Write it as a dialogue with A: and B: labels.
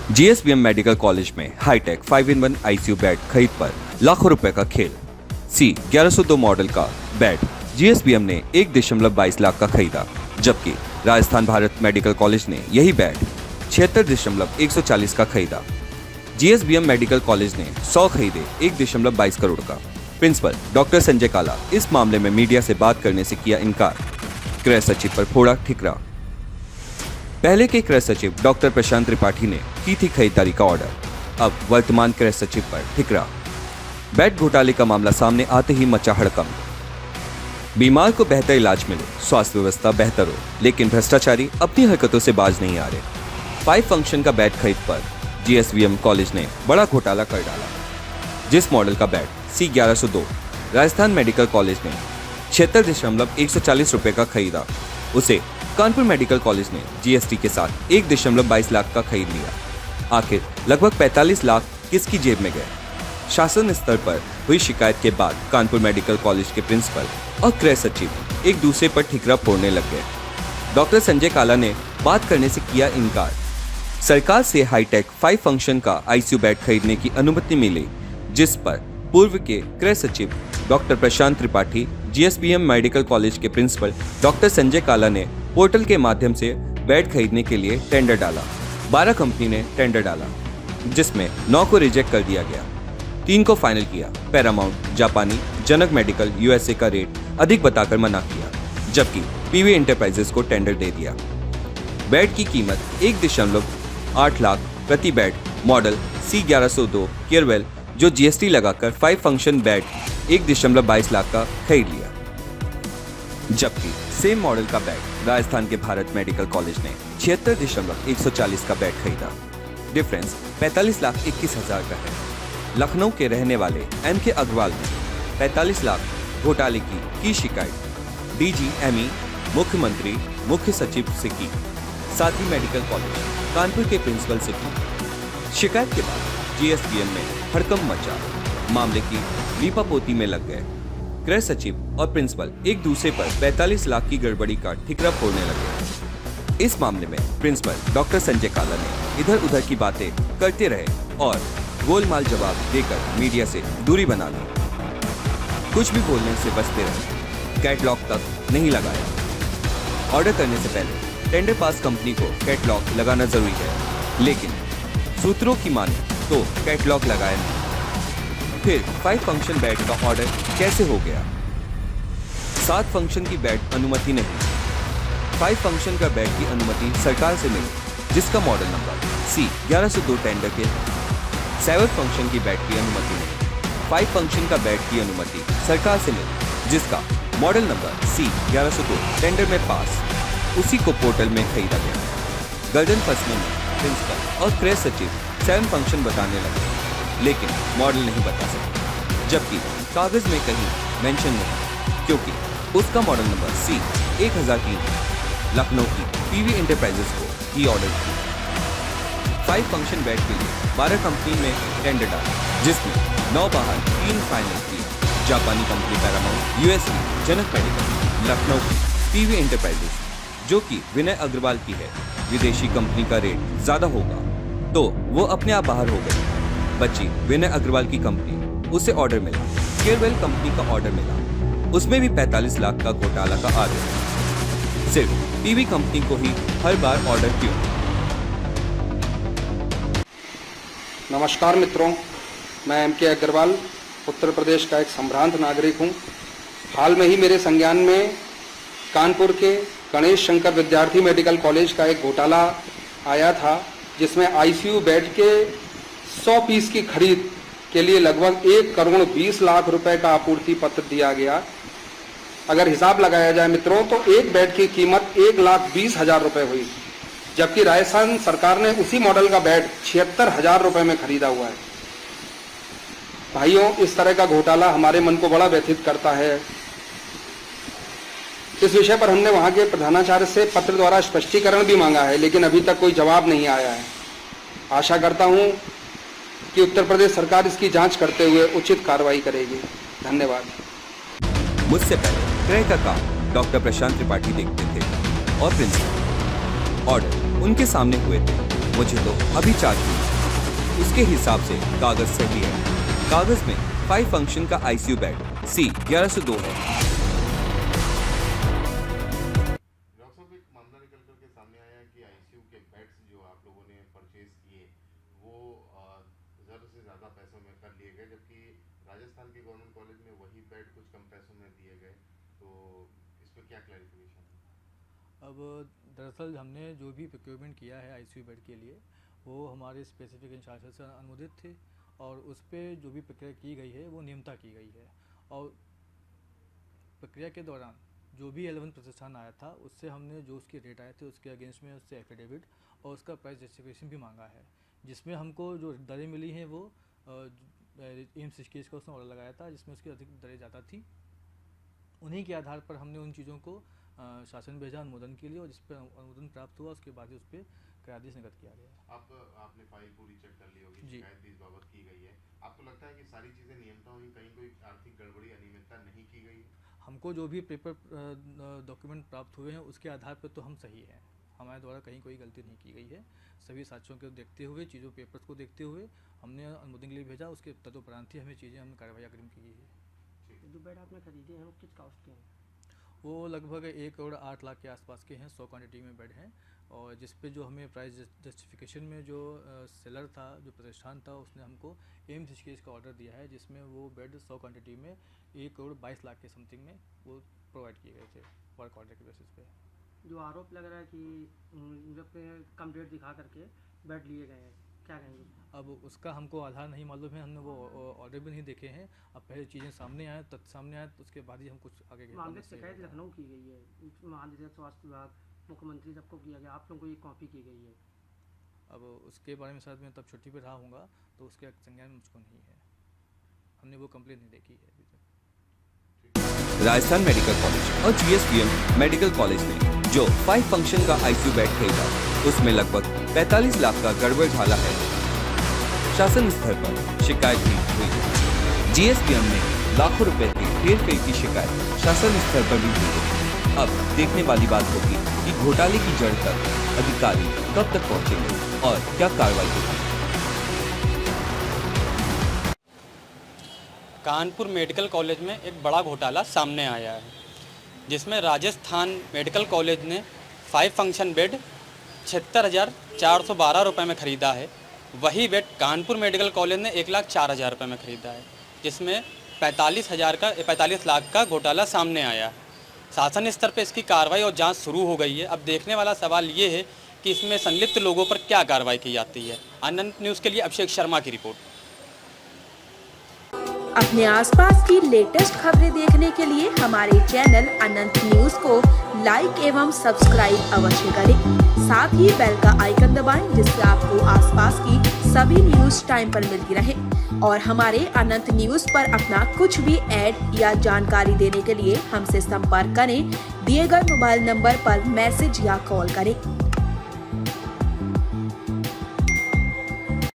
A: जीएसबीएम medical college में hi tech 5-in-1 ICU bed खरीद पर लाखों रुपए का खेल। सी 1102 मॉडल का बेड जीएसबीएम ने 1.22 लाख का खरीदा, जबकि राजस्थान भारत मेडिकल कॉलेज ने यही बेड 76.140 का खरीदा। जीएसबीएम मेडिकल कॉलेज ने 100 खरीदे 1.22 करोड़ का। प्रिंसिपल डॉक्टर संजय काला इस मामले में मीडिया से बात करने से किया इनकार। गृह सचिव पर फोड़ा ठिकरा। पहले के गृह सचिव डॉक्टर प्रशांत त्रिपाठी ने की थी खरीदारी का ऑर्डर, अब वर्तमान गृह सचिव पर ठिकरा। बेड घोटाले का मामला सामने आते ही मचा हड़कंप। बीमार को बेहतर इलाज मिले, स्वास्थ्य व्यवस्था बेहतर हो, लेकिन भ्रष्टाचारी अपनी हरकतों से बाज नहीं आ रहे। 5 फंक्शन का बेड खरीद पर जीएसबीएम कॉलेज ने बड़ा घोटाला कर डाला। जिस मॉडल का बेड सी 1102 राजस्थान मेडिकल कॉलेज ने 76.140 रुपए का खरीदा, उसे कानपुर मेडिकल कॉलेज ने जीएसटी के साथ 1.22 लाख का खरीद लिया। आखिर लगभग 45 लाख किसकी जेब में गए? शासन स्तर पर हुई शिकायत के बाद कानपुर मेडिकल कॉलेज के प्रिंसिपल और गृह सचिव एक दूसरे पर ठिकरा फोड़ने लग गए। डॉक्टर संजय काला ने बात करने से किया इनकार। सरकार से हाईटेक 5 फंक्शन का आईसीयू बेड खरीदने की अनुमति मिली, जिस पर पूर्व के गृह सचिव डॉक्टर प्रशांत त्रिपाठी, जीएसबीएम मेडिकल कॉलेज के प्रिंसिपल डॉक्टर संजय काला ने पोर्टल के माध्यम से बेड खरीदने के लिए टेंडर डाला। 12 कंपनी ने टेंडर डाला, जिसमें 9 को रिजेक्ट कर दिया गया, 3 को फाइनल किया। पैरामाउंट जापानी, जनक मेडिकल यूएसए का रेट अधिक बताकर मना किया, जबकि पीवी एंटरप्राइजेस को टेंडर दे दिया। बेड की कीमत 1.8 लाख प्रति बेड मॉडल सी 1102 केयरवेल, जो जीएसटी लगाकर 5 फंक्शन बेड 1.22 लाख का खरीद लिया, जबकि सेम मॉडल का बेड राजस्थान के भारत मेडिकल कॉलेज ने 76.140 का बेड खरीदा। डिफरेंस 45,21,000 का है। लखनऊ के रहने वाले एम के अग्रवाल ने 45 लाख घोटाले की शिकायत डीजीएमई, मुख्यमंत्री, मुख्य सचिव से की, साथ ही मेडिकल कॉलेज कानपुर के प्रिंसिपल से की। शिकायत के बाद जीएसबीएम में हड़कंप मचा, मामले की लीपापोती में लग गए। गृह सचिव और प्रिंसिपल एक दूसरे पर 45 लाख की गड़बड़ी का ठिकरा फोड़ने लगे। इस मामले में प्रिंसिपल डॉक्टर संजय काला ने इधर उधर की बातें करते रहे और गोलमाल जवाब देकर मीडिया से दूरी बना ली। कुछ भी बोलने से बचते रहे। कैटलॉग तक नहीं लगाया। ऑर्डर करने से पहले टेंडर पास कंपनी को कैटलॉग लगाना जरूरी है, लेकिन सूत्रों की माने तो कैटलॉग लगाया नहीं। फिर 5 फंक्शन बेड का ऑर्डर कैसे हो गया? 7 फंक्शन की बेड अनुमति नहीं, 5 फंक्शन का बेड की अनुमति सरकार से मिली, जिसका मॉडल नंबर सी 1102 टेंडर के। 7 फंक्शन की बेड की अनुमति नहीं, 5 फंक्शन का बेड की अनुमति सरकार से मिली, जिसका मॉडल नंबर सी 1102 टेंडर में पास। उसी को पोर्टल में खरीदा गया। गर्दन फंसने में प्रिंसिपल और गृह सचिव 7 फंक्शन बताने लगे, लेकिन मॉडल नहीं बता सके, जबकि कागज में कहीं मेंशन नहीं, क्योंकि उसका मॉडल नंबर सी 1003 लखनऊ की पीवी एंटरप्राइजेस को ही ऑर्डर किया। 5 फंक्शन बेड के लिए 12 कंपनी में टेंडर डाला, जिसमें 9 बाहर 3 फाइनल किए। जापानी कंपनी पैरामाउंट, यूएसए, जनक मेडिकल, लखनऊ की पीवी एंटरप्राइजेस, जो कि विनय अग्रवाल की है। विदेशी कंपनी का रेट ज्यादा होगा, तो वो अपने आप बाहर हो गई। बची विनय अग्रवाल की कंपनी, उसे ऑर्डर मिला। केयरवेल कंपनी का ऑर्डर मिला, उसमें भी 45 लाख का घोटाला का आरोप। सिर्फ पीवी कंपनी को ही हर बार ऑर्डर क्यों?
B: नमस्कार मित्रों, मैं एम के अग्रवाल उत्तर प्रदेश का एक संभ्रांत नागरिक हूं। हाल में ही मेरे संज्ञान में कानपुर के गणेश शंकर विद्यार्थी मेडिकल कॉलेज का एक घोटाला आया था, जिसमें आईसीयू बेड के 100 पीस की खरीद के लिए लगभग 1.20 करोड़ रुपए का आपूर्ति पत्र दिया गया। अगर हिसाब लगाया जाए मित्रों, तो एक बेड की कीमत 1,20,000 रुपए हुई, जबकि राजस्थान सरकार ने उसी मॉडल का बेड 76,000 रुपए में खरीदा हुआ है। भाइयों, इस तरह का घोटाला हमारे मन को बड़ा व्यथित करता है। इस विषय पर हमने वहां के प्रधानाचार्य से पत्र द्वारा स्पष्टीकरण भी मांगा है, लेकिन अभी तक कोई जवाब नहीं आया है। आशा करता हूं कि उत्तर प्रदेश सरकार इसकी जांच करते हुए उचित कार्रवाई करेगी। धन्यवाद।
A: मुझसे पहले क्रय का काम डॉक्टर प्रशांत त्रिपाठी देखते थे और प्रिंसिपल ऑर्डर उनके सामने हुए थे। मुझे तो अभी चाहिए। उसके हिसाब से कागज सही है। कागज में 5 फंक्शन का आईसीयू बेड C 1102 है।
C: डॉक्टर साहब, एक मामला निकल कर के सामने आया है कि आईसीयू के बेड्स जो आप लोगों ने परचेज किए वो ज़रूरत से ज़्यादा पैसों में कर लिए गए, जबकि राजस्थान के गवर्नमेंट कॉलेज में वही बेड कुछ कम पैसों में दिए गए। तो इस पर क्या क्लैरिफिकेशन है?
D: अब दरअसल हमने जो भी प्रोक्योरमेंट किया है आईसीयू बेड के लिए वो हमारे स्पेसिफिक इंचार्ज से अनुमोदित थे और उस पर जो भी प्रक्रिया की गई है वो नियमता की गई है। और प्रक्रिया के दौरान जो भी 11 प्रतिष्ठान आया था उससे हमने जो उसके रेट आए थे उसके अगेंस्ट में उससे एफिडेविट और उसका प्राइस जस्टिफिकेशन भी मांगा है, जिसमें हमको जो दरें मिली हैं वो एम्स ऋषिकेश का उसने ऑर्डर लगाया था जिसमें उसकी अधिक दरें ज़्यादा थी। उन्हीं के आधार पर हमने उन चीज़ों को शासन भेजा अनुमोदन के लिए और जिस पर अनुमोदन प्राप्त हुआ उसके बाद ही उस पर करारदेश निर्गत किया गया।
C: आपने फाइल पूरी चेक कर ली होगी,
D: जी।
C: शिकायत भी इस बाबत की गई है। आपको लगता है कि सारी चीज़ें नियमता हुई, कहीं कोई आर्थिक गड़बड़ी अनियमितता नहीं की गई?
D: हमको जो भी पेपर डॉक्यूमेंट प्राप्त हुए हैं उसके आधार पर तो हम सही हैं। हमारे द्वारा कहीं कोई गलती नहीं की गई है। सभी साक्ष्यों को देखते हुए, चीज़ों पेपर्स को देखते हुए हमने अनुमोदन के लिए भेजा। उसके तदुपरांत ही हमें चीज़ें हमने कार्रवाई अग्रिम की है।
E: जो बेड आपने खरीदे हैं वो किस कास्ट के हैं?
D: वो लगभग 1 करोड़ 8 लाख के आसपास के हैं, 100 क्वांटिटी में बेड हैं। और जिस पे जो हमें प्राइस जस्टिफिकेशन में जो सेलर था, जो प्रतिष्ठान था, उसने हमको एम्स ऋषिकेश का ऑर्डर दिया है जिसमें वो बेड 100 क्वांटिटी में 1 करोड़ 22 लाख के समथिंग में वो प्रोवाइड किए गए थे वर्क ऑर्डर के बेसिस पे।
E: जो आरोप लग रहा है कि जब कम रेट दिखा करके बेड लिए गए हैं, क्या कहेंगे?
D: अब उसका हमको आधार नहीं मालूम है, हमने वो ऑर्डर भी नहीं देखे हैं। अब पहले चीज़ें सामने आए, तथ्य सामने आए तो उसके बाद ही हम कुछ आगे
E: मामले की शिकायत लखनऊ की गई है, महानिदेशक स्वास्थ्य विभाग, मुख्यमंत्री सबको किया गया, आप लोगों को ये कॉपी की गई है।
D: अब उसके बारे में शायद मैं तब छुट्टी पे रहा हूँगा तो उसके संज्ञान में मुझको नहीं है। हमने वो कंप्लेंट नहीं देखी है अभी तक।
A: राजस्थान मेडिकल कॉलेज और GSPM मेडिकल कॉलेज ने जो 5 फंक्शन का आईसीयू बेड खरीदा उसमें लगभग 45 लाख का गड़बड़ झाला है। शासन स्तर पर शिकायत भी हुई। GSPM ने लाखों रुपए की हेरफेर की शिकायत शासन स्तर पर भी हुई। अब देखने वाली बात होगी कि घोटाले की जड़ तक अधिकारी कब तक पहुंचेंगे और क्या कार्रवाई होगी।
F: कानपुर मेडिकल कॉलेज में एक बड़ा घोटाला सामने आया है जिसमें राजस्थान मेडिकल कॉलेज ने 5 फंक्शन बेड 76,412 रुपये में ख़रीदा है। वही बेड कानपुर मेडिकल कॉलेज ने 1,04,000 रुपये में ख़रीदा है, जिसमें 45 लाख का घोटाला सामने आया है। शासन स्तर पर इसकी कार्रवाई और जांच शुरू हो गई है। अब देखने वाला सवाल ये है कि इसमें संलिप्त लोगों पर क्या कार्रवाई की जाती है। अनंत न्यूज़ के लिए अभिषेक शर्मा की रिपोर्ट।
G: अपने आसपास की लेटेस्ट खबरें देखने के लिए हमारे चैनल अनंत न्यूज़ को लाइक एवं सब्सक्राइब अवश्य करें। साथ ही बेल का आइकन दबाएं जिससे आपको आसपास की सभी न्यूज़ टाइम पर मिलती रहे। और हमारे अनंत न्यूज़ पर अपना कुछ भी ऐड या जानकारी देने के लिए हमसे संपर्क करें। दिए गए मोबाइल नंबर पर मैसेज या कॉल करें।